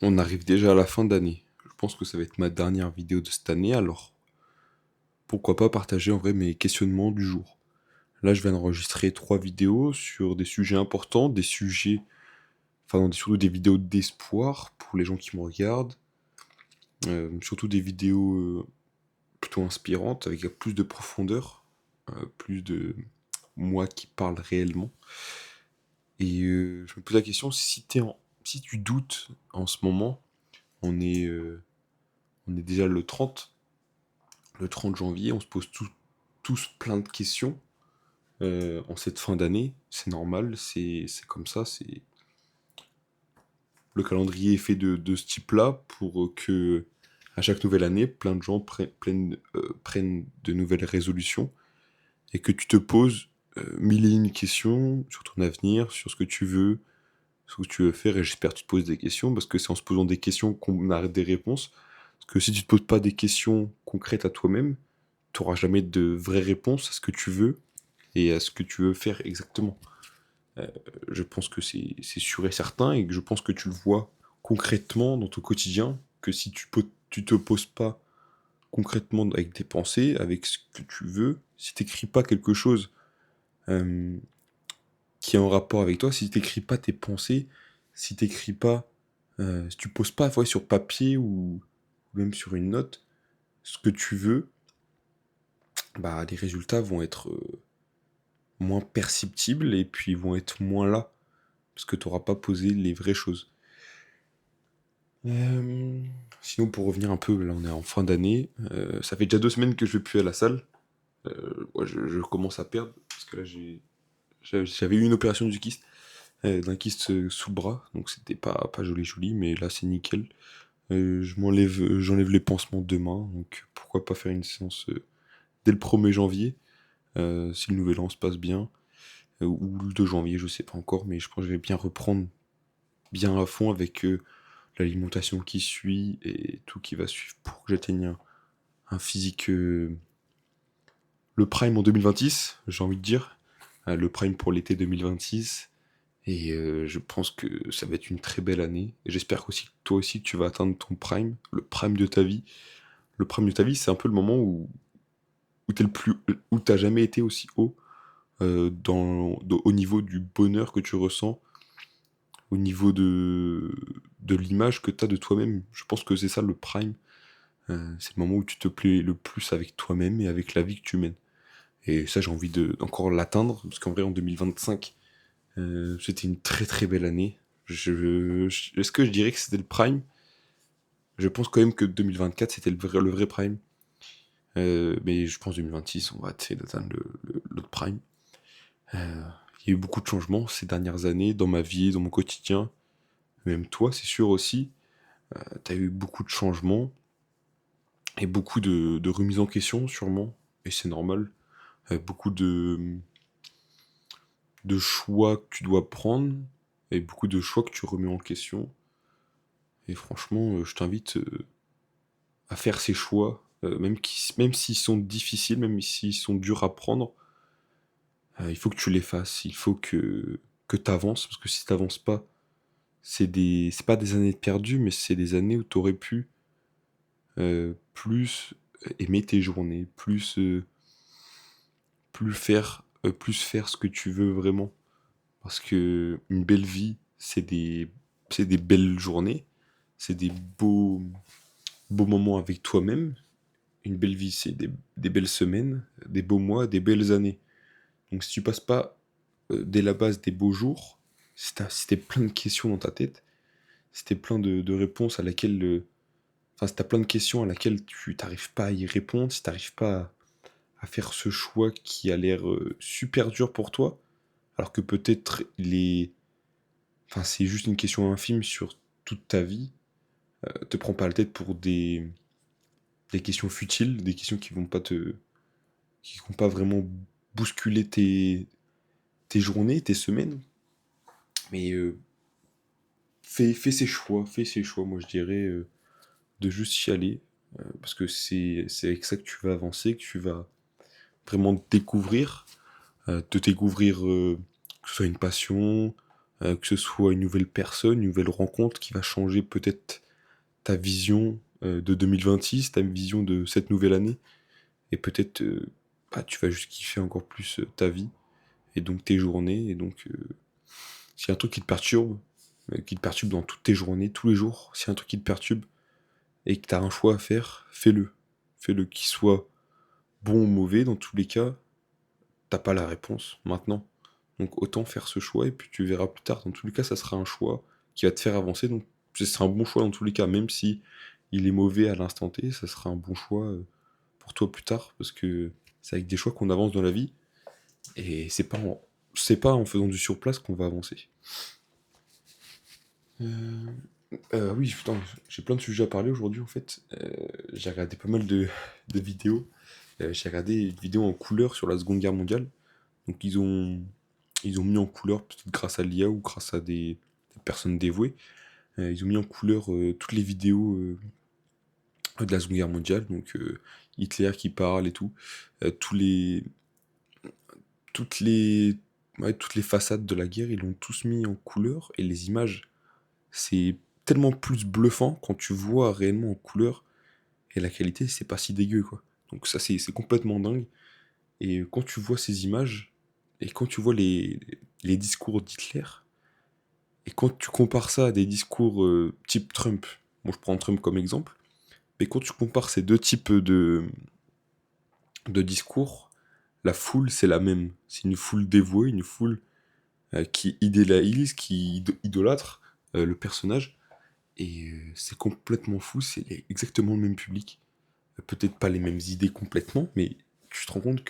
On arrive déjà à la fin d'année. Je pense que ça va être ma dernière vidéo de cette année, alors pourquoi pas partager en vrai mes questionnements du jour. Là, je viens d'enregistrer 3 vidéos sur des sujets importants, des sujets, enfin non, surtout des vidéos d'espoir pour les gens qui me regardent, surtout des vidéos plutôt inspirantes, avec plus de profondeur, plus de moi qui parle réellement. Et je me pose la question, si tu doutes en ce moment, on est, euh, on est déjà le 30 janvier, on se pose tous plein de questions en cette fin d'année. C'est normal, c'est comme ça. Le calendrier est fait de ce type-là pour que à chaque nouvelle année, plein de gens prennent de nouvelles résolutions et que tu te poses mille et une questions sur ton avenir, sur ce que tu veux, sur ce que tu veux faire. Et j'espère que tu te poses des questions parce que c'est en se posant des questions qu'on a des réponses. Parce que si tu te poses pas des questions concrètes à toi-même, tu n'auras jamais de vraies réponses à ce que tu veux et à ce que tu veux faire exactement. Je pense que c'est sûr et certain et que je pense que tu le vois concrètement dans ton quotidien, que si tu te poses pas concrètement avec tes pensées, avec ce que tu veux, si t'écris pas quelque chose euh, qui est en rapport avec toi, si t'écris pas tes pensées, si t'écris pas, si tu poses pas ouais, sur papier ou même sur une note ce que tu veux, bah les résultats vont être moins perceptibles et puis vont être moins là parce que tu n'auras pas posé les vraies choses. Euh, Sinon, pour revenir un peu, là on est en fin d'année, ça fait déjà 2 semaines que je vais plus à la salle. Ouais, je commence à perdre, parce que là j'avais eu une opération du kyste, d'un kyste sous le bras, donc c'était pas joli joli, mais là c'est nickel. J'enlève les pansements demain, donc pourquoi pas faire une séance dès le 1er janvier, si le nouvel an se passe bien, ou le 2 janvier, je sais pas encore, mais je pense que je vais bien reprendre bien à fond avec l'alimentation qui suit et tout qui va suivre pour que j'atteigne un physique, le prime en 2026, j'ai envie de dire. Le prime pour l'été 2026. Et je pense que ça va être une très belle année. Et j'espère aussi que toi aussi tu vas atteindre ton prime, le prime de ta vie. Le prime de ta vie, c'est un peu le moment où t'es le plus, où t'as jamais été aussi haut au niveau du bonheur que tu ressens, au niveau de l'image que t'as de toi-même. Je pense que c'est ça le prime. C'est le moment où tu te plais le plus avec toi-même et avec la vie que tu mènes. Et ça, j'ai envie encore l'atteindre, parce qu'en vrai, en 2025, c'était une très très belle année. Est-ce que je dirais que c'était le prime? Je pense quand même que 2024, c'était le vrai prime. Mais je pense 2026, on va essayer d'atteindre l'autre prime. Il y a eu beaucoup de changements ces dernières années dans ma vie, dans mon quotidien. Même toi, c'est sûr aussi. T'as eu beaucoup de changements et beaucoup de remises en question, sûrement. Et c'est normal. Beaucoup de choix que tu dois prendre et beaucoup de choix que tu remets en question. Et franchement, je t'invite à faire ces choix, même s'ils sont difficiles, même s'ils sont durs à prendre, il faut que tu les fasses, il faut que tu avances, parce que si tu n'avances pas, c'est pas des années perdues, mais c'est des années où tu aurais pu plus aimer tes journées, plus faire ce que tu veux vraiment. Parce que une belle vie, c'est des belles journées, c'est des beaux moments avec toi-même. Une belle vie, c'est des belles semaines, des beaux mois, des belles années. Donc si tu passes pas dès la base des beaux jours, si t'es plein de questions dans ta tête, si t'es plein de réponses à laquelle... Enfin, si t'as plein de questions à laquelle tu t'arrives pas à y répondre, si t'arrives pas à faire ce choix qui a l'air super dur pour toi, alors que peut-être enfin, c'est juste une question infime sur toute ta vie, te prends pas la tête pour des questions futiles, des questions qui vont pas vraiment bousculer tes journées, tes semaines. Mais fais ses choix, moi je dirais, de juste y aller, parce que c'est avec ça que tu vas avancer, que tu vas vraiment te découvrir, que ce soit une passion, que ce soit une nouvelle personne, une nouvelle rencontre qui va changer peut-être ta vision de 2026, ta vision de cette nouvelle année, et peut-être tu vas juste kiffer encore plus ta vie, et donc tes journées, et donc s'il y a un truc qui te perturbe dans toutes tes journées, tous les jours, s'il y a un truc qui te perturbe, et que tu as un choix à faire, fais-le. Fais-le, qu'il soit bon ou mauvais, dans tous les cas, t'as pas la réponse maintenant. Donc autant faire ce choix et puis tu verras plus tard. Dans tous les cas, ça sera un choix qui va te faire avancer. Donc ce sera un bon choix dans tous les cas, même si il est mauvais à l'instant T, ça sera un bon choix pour toi plus tard, parce que c'est avec des choix qu'on avance dans la vie et c'est pas en faisant du surplace qu'on va avancer. Euh, oui, putain, j'ai plein de sujets à parler aujourd'hui en fait. J'ai regardé pas mal de vidéos. J'ai regardé une vidéo en couleur sur la Seconde Guerre mondiale. Donc ils ont mis en couleur, peut-être grâce à l'IA ou grâce à des personnes dévouées, ils ont mis en couleur toutes les vidéos de la Seconde Guerre mondiale, donc Hitler qui parle et tout, tous les, toutes les, ouais, toutes les façades de la guerre, ils l'ont tous mis en couleur, et les images, c'est tellement plus bluffant quand tu vois réellement en couleur, et la qualité, c'est pas si dégueu, quoi. Donc ça, c'est complètement dingue. Et quand tu vois ces images, et quand tu vois les discours d'Hitler, et quand tu compares ça à des discours type Trump, bon, je prends Trump comme exemple, mais quand tu compares ces deux types de discours, la foule, c'est la même. C'est une foule dévouée, une foule qui idéalise, qui idolâtre le personnage. Et c'est complètement fou, c'est exactement le même public. Peut-être pas les mêmes idées complètement, mais tu te rends compte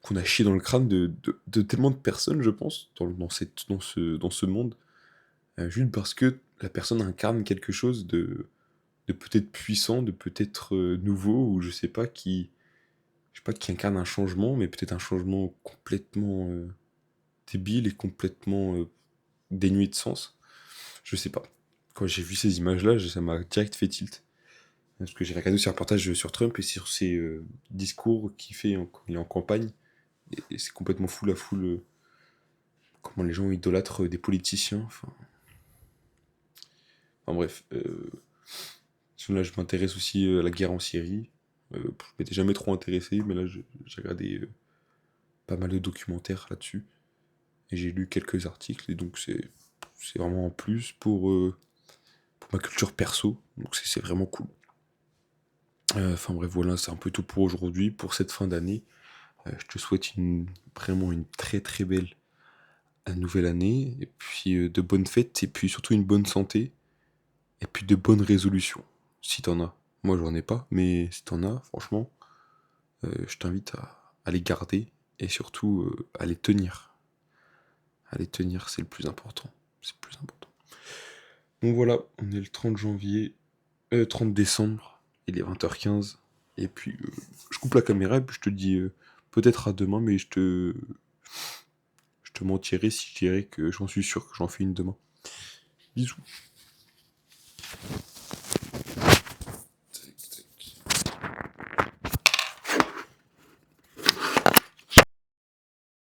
qu'on a chié dans le crâne de tellement de personnes, je pense, dans ce monde, juste parce que la personne incarne quelque chose de peut-être puissant, de peut-être nouveau, ou je sais pas, qui incarne un changement, mais peut-être un changement complètement débile et complètement dénué de sens. Je sais pas. Quand j'ai vu ces images-là, ça m'a direct fait tilt. Parce que j'ai regardé aussi un reportage sur Trump et sur ses discours qu'il fait quand il est en campagne. Et c'est complètement fou la foule, comment les gens idolâtrent des politiciens. Enfin bref. Sinon, là, je m'intéresse aussi à la guerre en Syrie. Je m'étais jamais trop intéressé, mais là, j'ai regardé pas mal de documentaires là-dessus. Et j'ai lu quelques articles, et donc c'est vraiment en plus pour ma culture perso. Donc c'est vraiment cool. Enfin bref, voilà, c'est un peu tout pour aujourd'hui, pour cette fin d'année. Je te souhaite vraiment une très très belle nouvelle année, et puis de bonnes fêtes, et puis surtout une bonne santé, et puis de bonnes résolutions, si t'en as. Moi j'en ai pas, mais si t'en as, franchement, je t'invite à les garder, et surtout à les tenir. À les tenir, c'est le plus important. C'est le plus important. Donc voilà, on est le 30 janvier, 30 décembre, il est 20h15, et puis je coupe la caméra, et puis je te dis peut-être à demain, mais je te mentirais si je dirais que j'en suis sûr que j'en fais une demain. Bisous.